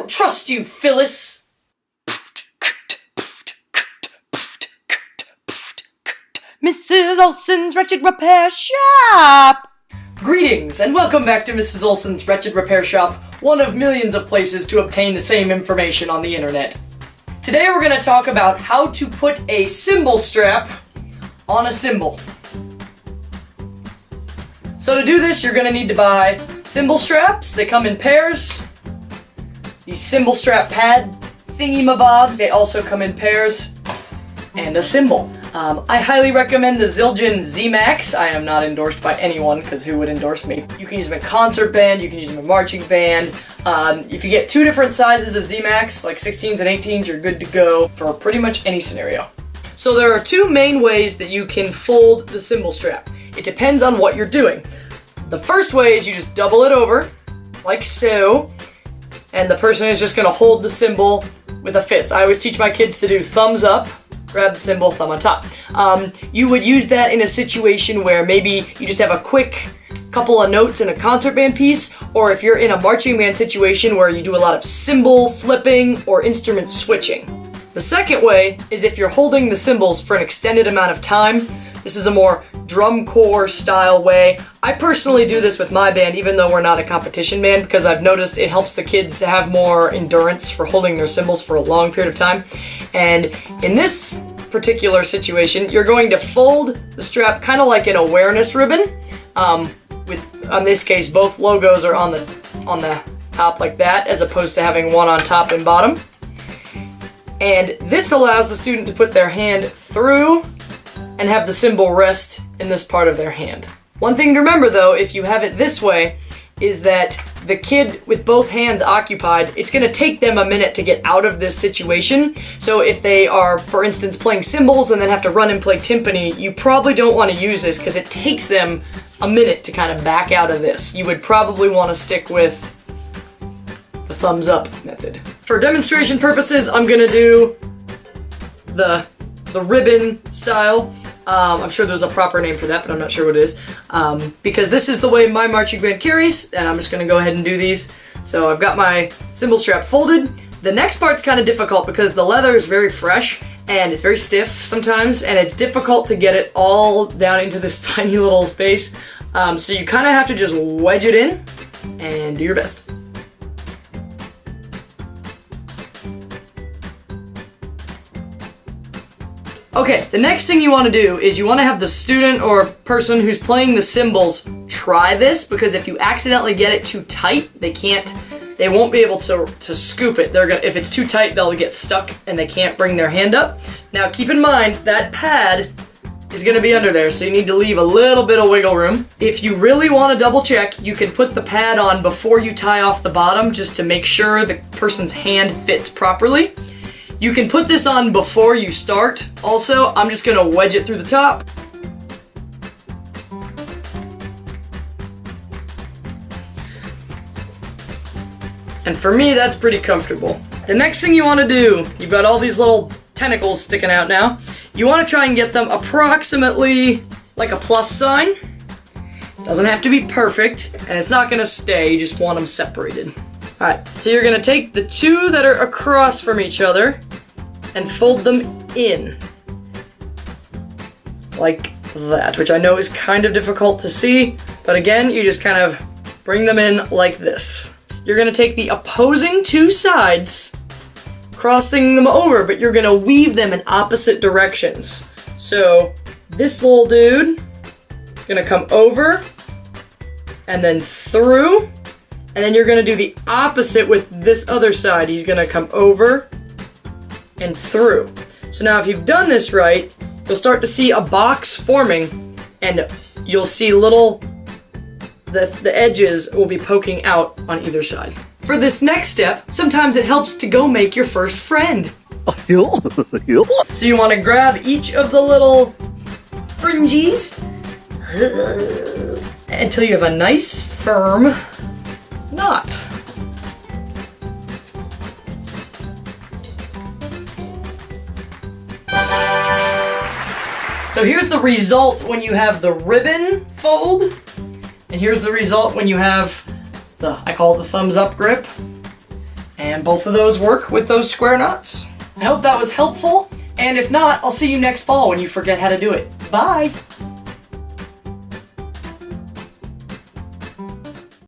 don't trust you, Phyllis! Mrs. Olson's Wretched Repair Shop! Greetings, and welcome back to Mrs. Olson's Wretched Repair Shop, one of millions of places to obtain the same information on the internet. Today we're going to talk about how to put a cymbal strap on a cymbal. So to do this, you're going to need to buy cymbal straps. They come in pairs. These cymbal strap pad thingy-mabobs, they also come in pairs. And a cymbal. I highly recommend the Zildjian Z-Max. I am not endorsed by anyone, because who would endorse me? You can use them in concert band, you can use them in marching band. If you get two different sizes of Z-Max, like 16s and 18s, you're good to go for pretty much any scenario. So there are two main ways that you can fold the cymbal strap. It depends on what you're doing. The first way is you just double it over, like so, and the person is just going to hold the cymbal with a fist. I always teach my kids to do thumbs up, grab the cymbal, thumb on top. You would use that in a situation where maybe you just have a quick couple of notes in a concert band piece, or if you're in a marching band situation where you do a lot of cymbal flipping or instrument switching. The second way is if you're holding the cymbals for an extended amount of time. This is a more drum corps style way. I personally do this with my band, even though we're not a competition band, because I've noticed it helps the kids have more endurance for holding their cymbals for a long period of time. And in this particular situation, you're going to fold the strap kind of like an awareness ribbon. With, on this case, both logos are on the top like that, as opposed to having one on top and bottom. And this allows the student to put their hand through and have the cymbal rest in this part of their hand. One thing to remember though, if you have it this way, is that the kid with both hands occupied, it's going to take them a minute to get out of this situation. So if they are, for instance, playing cymbals and then have to run and play timpani, you probably don't want to use this because it takes them a minute to kind of back out of this. You would probably want to stick with the thumbs up method. For demonstration purposes, I'm going to do the ribbon style. I'm sure there's a proper name for that, but I'm not sure what it is. Because this is the way my marching band carries, and I'm just gonna go ahead and do these. So I've got my cymbal strap folded. The next part's kind of difficult because the leather is very fresh, and it's very stiff sometimes, and it's difficult to get it all down into this tiny little space. So you kind of have to just wedge it in, and do your best. Okay, the next thing you want to do is you want to have the student or person who's playing the cymbals try this, because if you accidentally get it too tight, they won't be able to scoop it. If it's too tight, they'll get stuck and they can't bring their hand up. Now keep in mind, that pad is going to be under there, so you need to leave a little bit of wiggle room. If you really want to double check, you can put the pad on before you tie off the bottom, just to make sure the person's hand fits properly. You can put this on before you start. Also, I'm just gonna wedge it through the top. And for me, that's pretty comfortable. The next thing you wanna do, you've got all these little tentacles sticking out now. You wanna try and get them approximately like a plus sign. Doesn't have to be perfect, and it's not gonna stay, you just want them separated. Alright, so you're gonna take the two that are across from each other and fold them in. Like that, which I know is kind of difficult to see, but again, you just kind of bring them in like this. You're gonna take the opposing two sides, crossing them over, but you're gonna weave them in opposite directions. So this little dude is gonna come over and then through. And then you're gonna do the opposite with this other side. He's gonna come over and through. So now if you've done this right, you'll start to see a box forming, and you'll see the edges will be poking out on either side. For this next step, sometimes it helps to go make your first friend. So you wanna grab each of the little fringes until you have a nice, firm knot. So here's the result when you have the ribbon fold, and here's the result when you have I call it the thumbs up grip. And both of those work with those square knots. I hope that was helpful, and if not, I'll see you next fall when you forget how to do it. Bye!